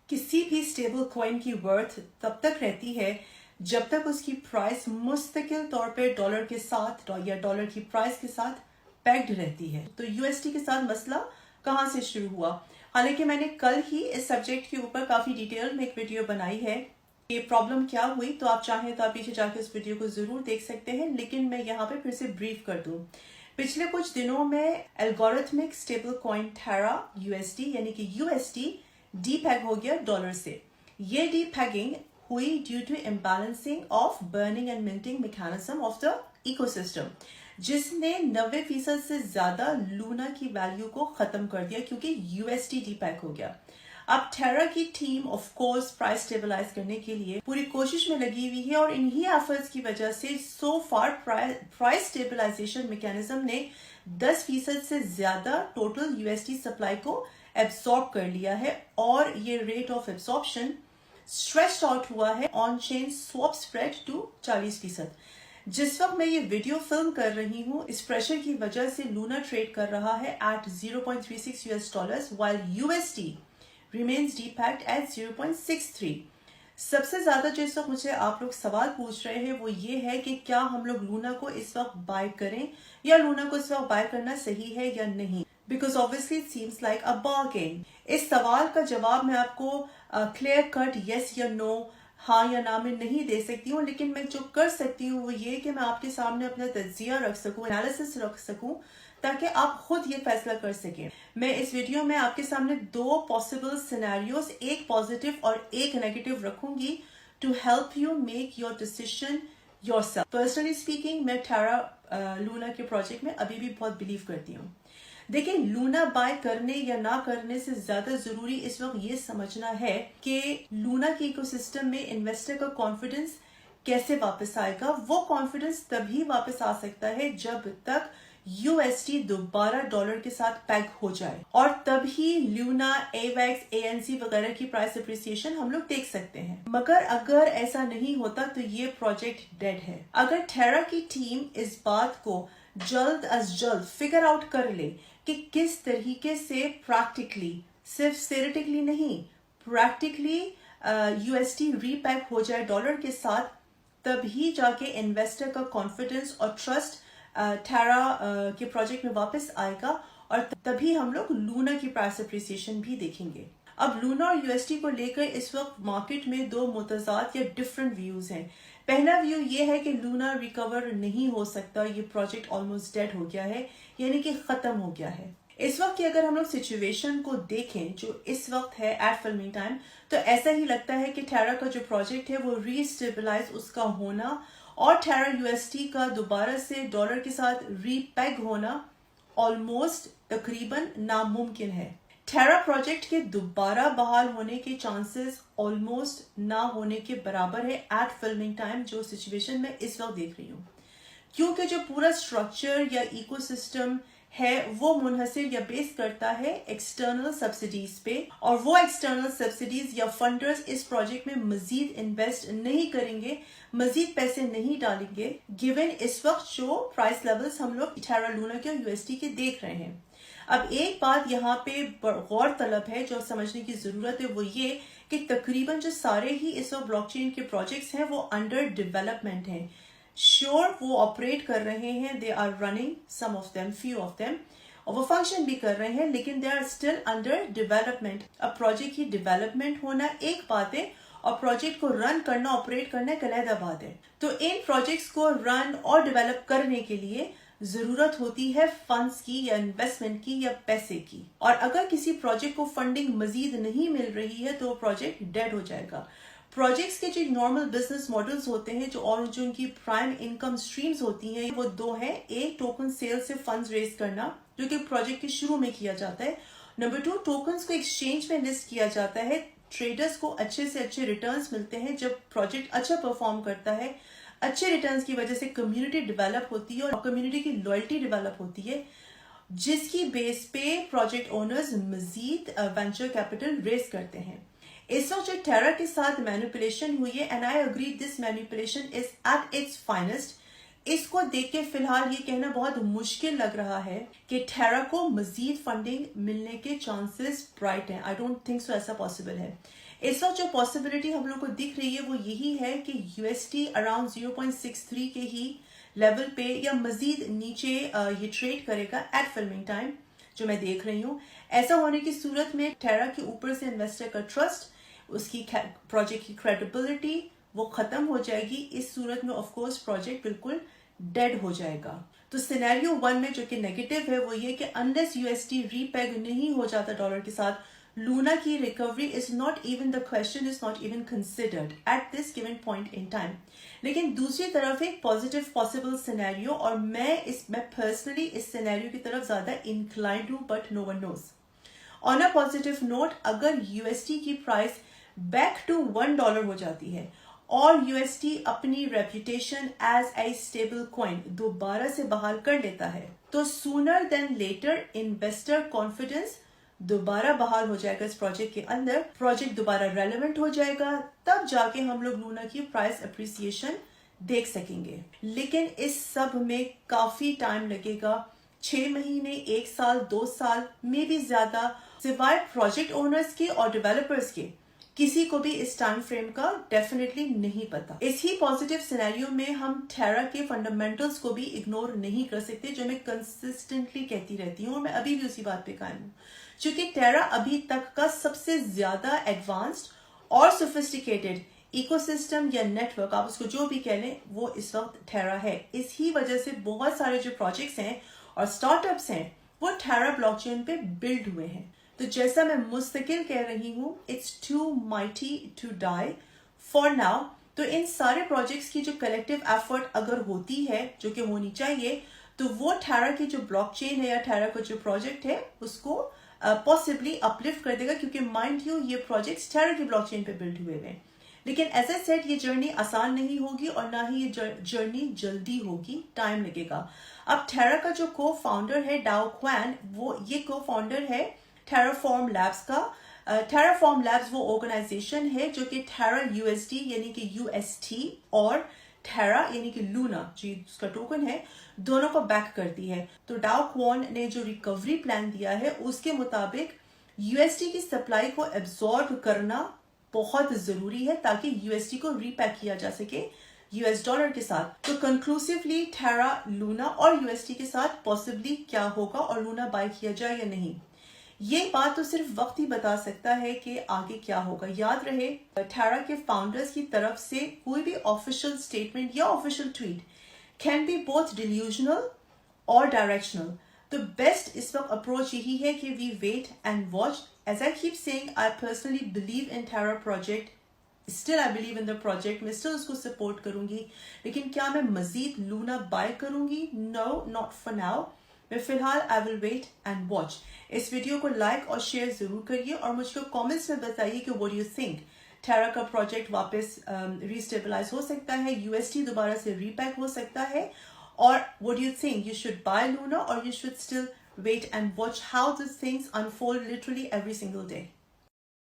किसी भी stable coin की वर्थ तब तक रहती है जब तक उसकी प्राइस मुस्तकिल तौर पे डॉलर के साथ या डॉलर की प्राइस के साथ पैक्ड रहती है। तो यूएसटी के साथ मसला कहाँ से शुरू हुआ? हालांकि मैंने कल ही इस सब्जेक्ट के ऊपर काफी डिटेल में एक वीडियो बनाई है, ये प्रॉब्लम क्या हुई, तो आप चाहें तो आप पीछे जाके उस वीडियो को जरूर देख सकते हैं, लेकिन मैं यहाँ पे फिर से ब्रीफ कर दूं। पिछले कुछ दिनों में एल्गोरिथमिक स्टेबल कॉइन थेरा यूएसडी यानी कि यूएसडी डीपैग हो गया डॉलर से। ये डीपैगिंग हुई due to imbalancing of burning and minting mechanism of the ecosystem, जिसने 90% से ज्यादा लूना की वैल्यू को खत्म कर दिया क्योंकि यूएसडी डीपैग हो गया। अब थेरा की team of course price stabilize करने के लिए पूरी कोशिश में लगी हुई है और इन्हीं एफर्ट्स की वजह से so far price stabilization mechanism ने 10% से ज्यादा टोटल यूएसडी सप्लाई को एब्सॉर्ब कर लिया है और ये rate of absorption stretched out हुआ है on chain swap spread to 40%। जिस वक्त मैं ये वीडियो फिल्म कर रही हूँ, इस प्रेशर की वजह से लूना ट्रेड कर रहा है at 0.36 US dollars while USD remains depegged at 0.63। सबसे ज्यादा जो इस वक्त मुझे आप लोग सवाल पूछ रहे हैं वो ये है कि क्या हम लोग लूना को इस वक्त बाय करें या लूना को इस वक्त बाय करना सही है या नहीं, because obviously it seems like a bargain. इस सवाल का जवाब मैं आपको क्लियर कट यस या नो, हाँ या ना में नहीं दे सकती हूँ, लेकिन मैं जो कर सकती हूँ वो ये कि मैं आपके सामने अपना तज्जिया रख सकूँ, एनालिसिस रख सकूँ, ताकि आप खुद ये फैसला कर सकें। मैं इस वीडियो में आपके सामने 2 पॉसिबल सिनेरियोस, एक पॉजिटिव और एक नेगेटिव रखूंगी to help you make your decision yourself. Personally speaking, मैं थेरा लूना के प्रोजेक्ट में अभी भी बहुत बिलीव करती हूँ। देखिए, लूना बाय करने या ना करने से ज्यादा जरूरी इस वक्त ये समझना है कि लूना के इकोसिस्टम में इन्वेस्टर का कॉन्फिडेंस कैसे वापस आएगा। वो कॉन्फिडेंस तभी वापस आ सकता है जब तक यूएसडी दोबारा डॉलर के साथ पैग हो जाए, और तभी लूना, एवेक्स, एएनसी वगैरह की प्राइस अप्रिसिएशन हम लोग देख सकते हैं। मगर अगर ऐसा नहीं होता तो ये प्रोजेक्ट डेड है। अगर थेरा की टीम इस बात को जल्द अज जल्द फिगर आउट कर ले कि किस तरीके से प्रैक्टिकली, सिर्फ थ्योरेटिकली नहीं, प्रैक्टिकली यूएसडी रीपैग हो जाए डॉलर के साथ, तभी जाके इन्वेस्टर का कॉन्फिडेंस और ट्रस्ट थेरा के प्रोजेक्ट में वापस आएगा और तभी हम लोग लूना की प्राइस अप्रिसिएशन भी देखेंगे। अब लूना और यूएसडी को लेकर इस वक्त मार्केट में 2 मुतजाद या डिफरेंट व्यूज हैं। पहला व्यू ये है कि लूना रिकवर नहीं हो सकता, ये प्रोजेक्ट ऑलमोस्ट डेड हो गया है, यानी कि खत्म हो गया है। इस वक्त की अगर हम लोग सिचुएशन को देखें जो इस वक्त है एट फिल्मिंग टाइम, तो ऐसा ही लगता है कि थेरा का जो प्रोजेक्ट है वो रीस्टेबलाइज उसका होना और थेरा यूएसडी का दोबारा से डॉलर के साथ रीपैग होना ऑलमोस्ट तकरीबन नामुमकिन है। थेरा प्रोजेक्ट के दोबारा बहाल होने के चांसेस ऑलमोस्ट ना होने के बराबर है एट फिल्मिंग टाइम, जो सिचुएशन मैं इस वक्त देख रही हूँ, क्योंकि जो पूरा स्ट्रक्चर या इकोसिस्टम है वो मुनहसिर या बेस करता है एक्सटर्नल सब्सिडीज पे, और वो एक्सटर्नल सब्सिडीज या फंडर्स इस प्रोजेक्ट में मजीद इन्वेस्ट नहीं करेंगे, मजीद पैसे नहीं डालेंगे, गिवन इस वक्त जो प्राइस लेवल्स हम लोग थेरा लूना के और यूएसडी के देख रहे हैं। अब एक बात यहाँ पे गौर तलब है जो समझने की जरूरत है, वो ये कि तकरीबन जो सारे ही इस वक्त ब्लॉकचेन के प्रोजेक्ट्स हैं वो अंडर डेवलपमेंट हैं। श्योर वो ऑपरेट कर रहे हैं, they are running some of them, few of them, और वो फंक्शन भी कर रहे हैं, लेकिन they are still under development. अब प्रोजेक्ट की डेवलपमेंट होना एक बात है और प्रोजेक्ट को रन करना, ऑपरेट करना एक अलग बात है। तो इन प्रोजेक्ट्स को रन और डेवलप करने के लिए जरूरत होती है फंड्स की या इन्वेस्टमेंट की या पैसे की, और अगर किसी प्रोजेक्ट को फंडिंग मजीद नहीं मिल रही है तो प्रोजेक्ट डेड हो जाएगा। प्रोजेक्ट्स के जो नॉर्मल बिजनेस मॉडल्स होते हैं जो उनकी प्राइम इनकम स्ट्रीम्स होती हैं वो 2 हैं। एक, टोकन सेल से फंड्स रेज करना जो कि प्रोजेक्ट के शुरू में किया जाता है। नंबर 2, टोकन्स को एक्सचेंज में लिस्ट किया जाता है। ट्रेडर्स को अच्छे से अच्छे रिटर्न्स मिलते हैं जब प्रोजेक्ट अच्छा परफॉर्म करता है। अच्छे रिटर्न्स की वजह से कम्युनिटी डेवलप होती है और कम्युनिटी की लॉयल्टी डेवलप होती है, जिसकी बेस पे प्रोजेक्ट ओनर्स मजीद वेंचर कैपिटल रेज करते हैं। इस वक्त जो थेरा के साथ मैनिपुलेशन हुई है, and I agree this manipulation is at its finest, इसको देख के फिलहाल ये कहना बहुत मुश्किल लग रहा है कि टेरा को मजीद फंडिंग मिलने के चांसेस ब्राइट हैं। आई डोंट थिंक सो ऐसा पॉसिबल है। इस वक्त जो पॉसिबिलिटी हम लोग को दिख रही है वो यही है कि यूएसटी अराउंड 0.63 के ही लेवल पे या मजीद नीचे ये ट्रेड करेगा एट फिल्मिंग टाइम, जो मैं देख रही हूँ। ऐसा होने की सूरत में टेरा के ऊपर से इन्वेस्टर का ट्रस्ट, उसकी प्रोजेक्ट की क्रेडिबिलिटी वो खत्म हो जाएगी। इस सूरत में ऑफ कोर्स प्रोजेक्ट बिल्कुल डेड हो जाएगा। तो सिनेरियो 1 में जो कि नेगेटिव है वो ये कि अनलेस यूएसडी रीपेग नहीं हो जाता डॉलर के साथ, लूना की recovery is not even the question, is not even considered at this given point in time. लेकिन दूसरी तरफ एक पॉजिटिव पॉसिबल सिनेरियो, और मैं पर्सनली इस सिनेरियो की तरफ ज्यादा इंक्लाइंड हूं, but no one knows. On a positive note, अगर यूएसडी की प्राइस बैक टू $1 हो जाती है और यूएसडी अपनी reputation as a stable coin दोबारा से बहाल कर लेता है, तो sooner than later investor confidence दोबारा बहाल हो जाएगा इस प्रोजेक्ट के अंदर, प्रोजेक्ट दोबारा रेलेवेंट हो जाएगा, तब जाके हम लोग लूना की प्राइस अप्रिसिएशन देख सकेंगे। लेकिन इस सब में काफी टाइम लगेगा, 6 महीने, 1 साल, 2 साल, मे भी ज्यादा। सिवाय प्रोजेक्ट ओनर्स के और डेवलपर्स के किसी को भी इस टाइम फ्रेम का डेफिनेटली नहीं पता। इसी पॉजिटिव सिनेरियो में हम टेरा के फंडामेंटल्स को भी इग्नोर नहीं कर सकते, जो मैं कंसिस्टेंटली कहती रहती हूँ और मैं अभी भी उसी बात पे कायम हूँ। क्योंकि टेरा अभी तक का सबसे ज्यादा एडवांस्ड और सोफिस्टिकेटेड इकोसिस्टम या नेटवर्क, आप उसको जो भी कह लें, वो इस वक्त टेरा है। इसी वजह से बहुत सारे जो प्रोजेक्ट्स हैं और स्टार्टअप्स हैं वो टेरा ब्लॉकचेन पे बिल्ड हुए हैं। तो जैसा मैं मुस्तकिल कह रही हूं, it's too mighty to die for now. तो इन सारे प्रोजेक्ट्स की जो कलेक्टिव एफर्ट अगर होती है, जो कि होनी चाहिए, तो वो टेरा की जो ब्लॉकचेन है या टेरा का जो प्रोजेक्ट है उसको पॉसिबली अपलिफ्ट कर देगा, क्योंकि माइंड यू ये प्रोजेक्ट्स टेरा की ब्लॉकचेन पे बिल्ड हुए हैं। लेकिन एज ए सेड, ये जर्नी आसान नहीं होगी और ना ही ये जर्नी जल्दी होगी, टाइम लगेगा। अब टेरा का जो को फाउंडर है डाओ क्वान, वो ये को फाउंडर है टेराफॉर्म लैब्स का। टेराफॉर्म लैब्स वो ऑर्गेनाइजेशन है जो कि टेरा यूएसडी यानी कि यूएसटी और टेरा यानी कि लूना जो उसका टोकन है, दोनों को बैक करती है। तो डाओ क्वान ने जो रिकवरी प्लान दिया है उसके मुताबिक यूएसडी की सप्लाई को एब्जॉर्ब करना बहुत जरूरी है ताकि यूएसडी को रीपैक किया जा सके यूएस डॉलर के साथ। तो कंक्लूसिवली टेरा, लूना और यूएसडी के साथ पॉसिबली क्या होगा और लूना बाय किया जाए या नहीं, ये बात तो सिर्फ वक्त ही बता सकता है कि आगे क्या होगा। याद रहे, टेरा के फाउंडर्स की तरफ से कोई भी ऑफिशियल स्टेटमेंट या official tweet can be both delusional और डायरेक्शनल। तो बेस्ट इस वक्त अप्रोच यही है कि we wait and watch. As I keep saying, I personally believe in Terra project, still I believe in the project, मैं still उसको सपोर्ट करूंगी। लेकिन क्या मैं मजीद लूना बाय करूंगी? No, not for now. मैं फिलहाल I will wait and watch. इस वीडियो को लाइक और शेयर जरूर करिए और मुझको कमेंट्स में बताइए कि व्हाट डू यू थिंक, टेरा का प्रोजेक्ट वापस रीस्टेबलाइज हो सकता है, यूएसटी दोबारा से रीपैक हो सकता है, और what do you think, you should buy Luna और you should still wait and watch how these things unfold literally every single day.